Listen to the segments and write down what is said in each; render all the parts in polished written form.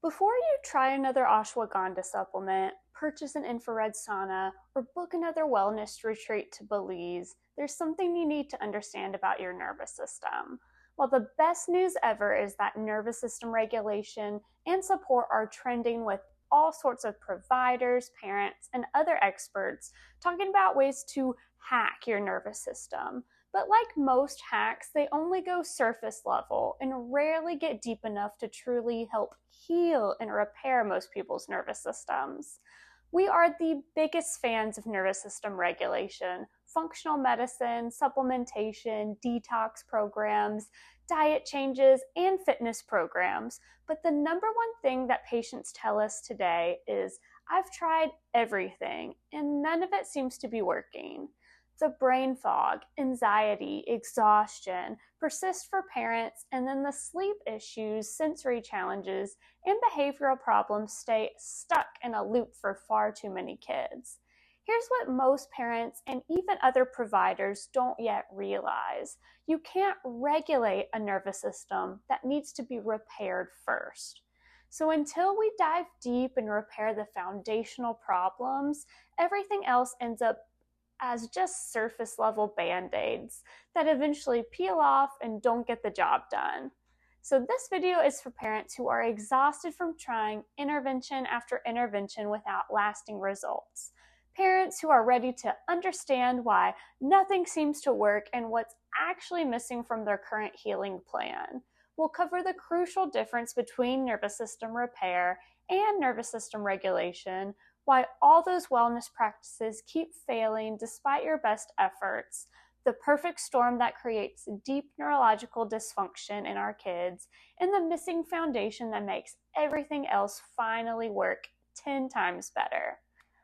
Before you try another ashwagandha supplement, purchase an infrared sauna, or book another wellness retreat to Belize, there's something you need to understand about your nervous system. While the best news ever is that nervous system regulation and support are trending with all sorts of providers, parents, and other experts talking about ways to hack your nervous system. But like most hacks, they only go surface level and rarely get deep enough to truly help heal and repair most people's nervous systems. We are the biggest fans of nervous system regulation, functional medicine, supplementation, detox programs, diet changes, and fitness programs. But the number one thing that patients tell us today is, I've tried everything and none of it seems to be working. The brain fog, anxiety, exhaustion persist for parents, and then the sleep issues, sensory challenges, and behavioral problems stay stuck in a loop for far too many kids. Here's what most parents and even other providers don't yet realize. You can't regulate a nervous system that needs to be repaired first. So until we dive deep and repair the foundational problems, everything else ends up as just surface level band-aids that eventually peel off and don't get the job done. So this video is for parents who are exhausted from trying intervention after intervention without lasting results. Parents who are ready to understand why nothing seems to work and what's actually missing from their current healing plan. We'll cover the crucial difference between nervous system repair and nervous system regulation, why all those wellness practices keep failing despite your best efforts, the perfect storm that creates deep neurological dysfunction in our kids, and the missing foundation that makes everything else finally work 10 times better.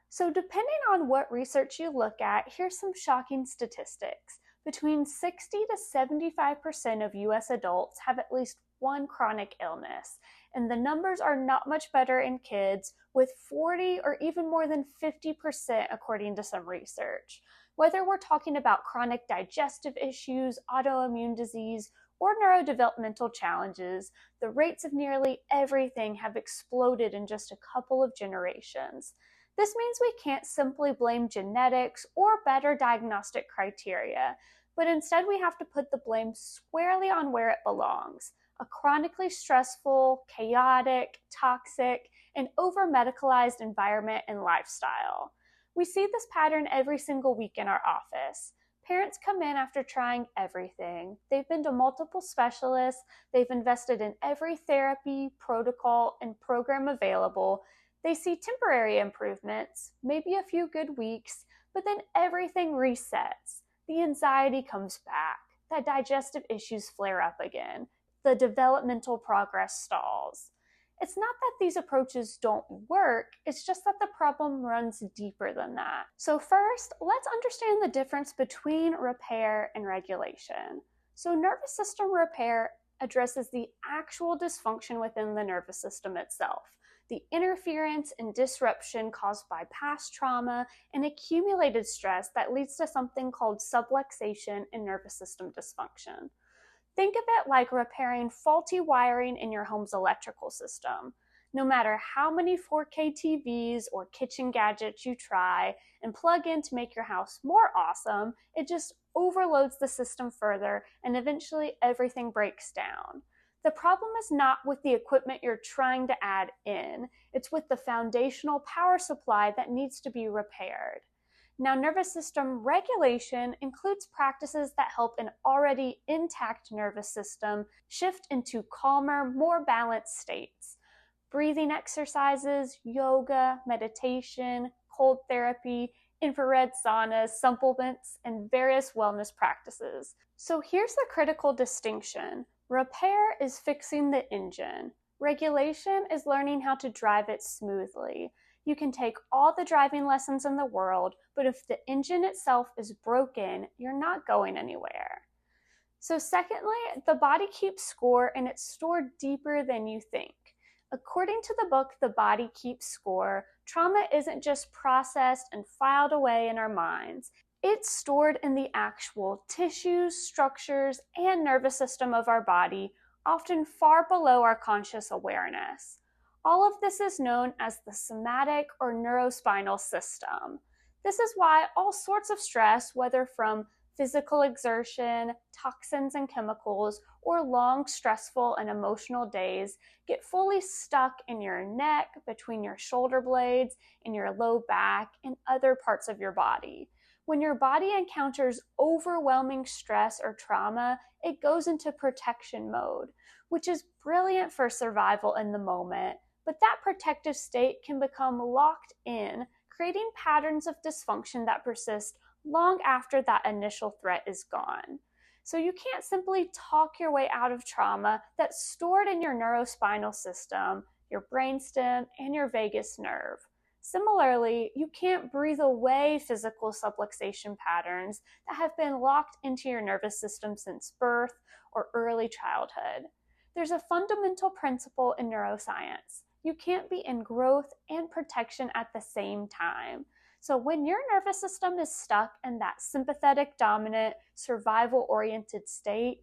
So depending on what research you look at, here's some shocking statistics. Between 60 to 75% of US adults have at least one chronic illness, and the numbers are not much better in kids, with 40 or even more than 50% according to some research. Whether we're talking about chronic digestive issues, autoimmune disease, or neurodevelopmental challenges, the rates of nearly everything have exploded in just a couple of generations. This means we can't simply blame genetics or better diagnostic criteria, but instead we have to put the blame squarely on where it belongs: a chronically stressful, chaotic, toxic, and over-medicalized environment and lifestyle. We see this pattern every single week in our office. Parents come in after trying everything. They've been to multiple specialists, they've invested in every therapy, protocol, and program available. They see temporary improvements, maybe a few good weeks, but then everything resets. The anxiety comes back, the digestive issues flare up again, the developmental progress stalls. It's not that these approaches don't work, it's just that the problem runs deeper than that. So first, let's understand the difference between repair and regulation. So nervous system repair addresses the actual dysfunction within the nervous system itself, the interference and disruption caused by past trauma and accumulated stress that leads to something called subluxation and nervous system dysfunction. Think of it like repairing faulty wiring in your home's electrical system. No matter how many 4K TVs or kitchen gadgets you try and plug in to make your house more awesome, it just overloads the system further and eventually everything breaks down. The problem is not with the equipment you're trying to add in, it's with the foundational power supply that needs to be repaired. Now, nervous system regulation includes practices that help an already intact nervous system shift into calmer, more balanced states. Breathing exercises, yoga, meditation, cold therapy, infrared saunas, supplements, and various wellness practices. So here's the critical distinction. Repair is fixing the engine. Regulation is learning how to drive it smoothly. You can take all the driving lessons in the world, but if the engine itself is broken, you're not going anywhere. So secondly, the body keeps score and it's stored deeper than you think. According to the book, The Body Keeps Score, trauma isn't just processed and filed away in our minds. It's stored in the actual tissues, structures, and nervous system of our body, often far below our conscious awareness. All of this is known as the somatic or neurospinal system. This is why all sorts of stress, whether from physical exertion, toxins and chemicals, or long, stressful, and emotional days, get fully stuck in your neck, between your shoulder blades, in your low back, and other parts of your body. When your body encounters overwhelming stress or trauma, it goes into protection mode, which is brilliant for survival in the moment, but that protective state can become locked in, creating patterns of dysfunction that persist long after that initial threat is gone. So you can't simply talk your way out of trauma that's stored in your neurospinal system, your brainstem, and your vagus nerve. Similarly, you can't breathe away physical subluxation patterns that have been locked into your nervous system since birth or early childhood. There's a fundamental principle in neuroscience. You can't be in growth and protection at the same time. So when your nervous system is stuck in that sympathetic dominant, survival-oriented state,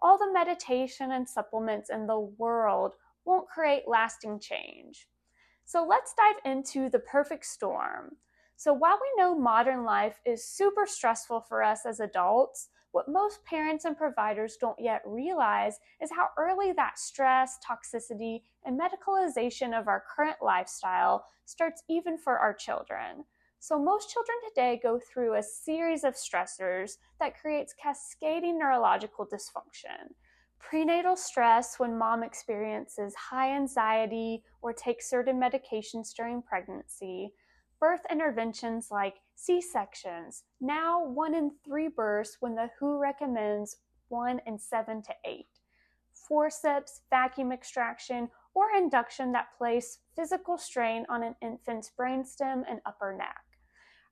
all the meditation and supplements in the world won't create lasting change. So let's dive into the perfect storm. So while we know modern life is super stressful for us as adults, what most parents and providers don't yet realize is how early that stress, toxicity, and medicalization of our current lifestyle starts even for our children. So most children today go through a series of stressors that creates cascading neurological dysfunction. Prenatal stress, when mom experiences high anxiety or takes certain medications during pregnancy. Birth interventions like C-sections, now 1 in 3 births when the WHO recommends 1 in 7 to 8. Forceps, vacuum extraction, or induction that place physical strain on an infant's brainstem and upper neck.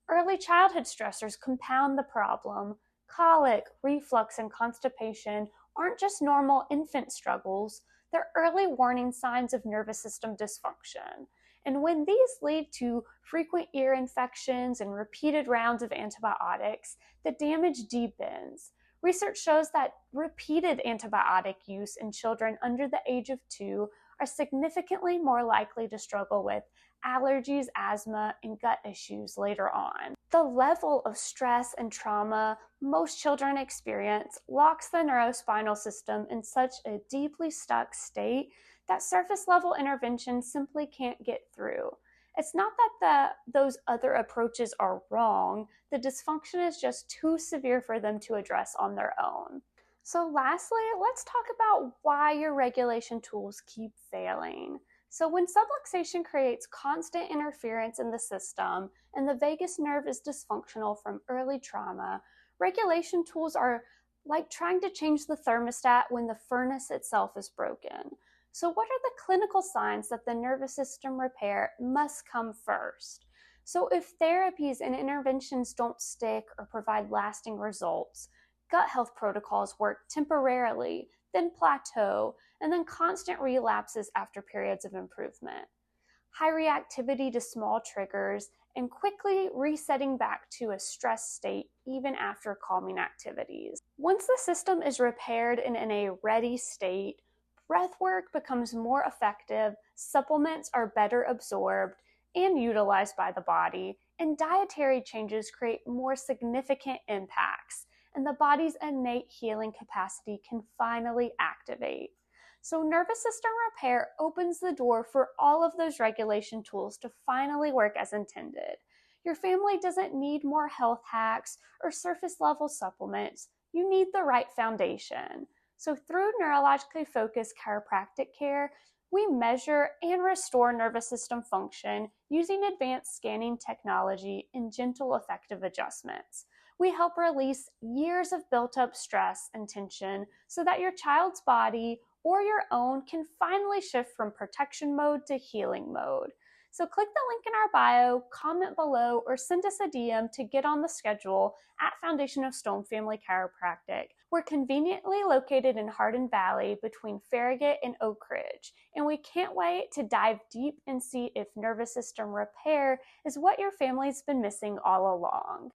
Early childhood stressors compound the problem. Colic, reflux, and constipation aren't just normal infant struggles, they're early warning signs of nervous system dysfunction. And when these lead to frequent ear infections and repeated rounds of antibiotics, the damage deepens. Research shows that repeated antibiotic use in children under the age of 2 are significantly more likely to struggle with allergies, asthma, and gut issues later on. The level of stress and trauma most children experience locks the neurospinal system in such a deeply stuck state that surface level interventions simply can't get through. It's not that those other approaches are wrong, the dysfunction is just too severe for them to address on their own. So lastly, let's talk about why your regulation tools keep failing. So when subluxation creates constant interference in the system and the vagus nerve is dysfunctional from early trauma, regulation tools are like trying to change the thermostat when the furnace itself is broken. So what are the clinical signs that the nervous system repair must come first? So if therapies and interventions don't stick or provide lasting results, gut health protocols work temporarily, then plateau, and then constant relapses after periods of improvement. High reactivity to small triggers and quickly resetting back to a stress state even after calming activities. Once the system is repaired and in a ready state, breath work becomes more effective, supplements are better absorbed and utilized by the body, and dietary changes create more significant impacts, and the body's innate healing capacity can finally activate. So nervous system repair opens the door for all of those regulation tools to finally work as intended. Your family doesn't need more health hacks or surface level supplements. You need the right foundation. So through neurologically focused chiropractic care, we measure and restore nervous system function using advanced scanning technology and gentle, effective adjustments. We help release years of built-up stress and tension so that your child's body or your own can finally shift from protection mode to healing mode. So click the link in our bio, comment below, or send us a DM to get on the schedule at Foundation of Stone Family Chiropractic. We're conveniently located in Hardin Valley between Farragut and Oak Ridge, and we can't wait to dive deep and see if nervous system repair is what your family's been missing all along.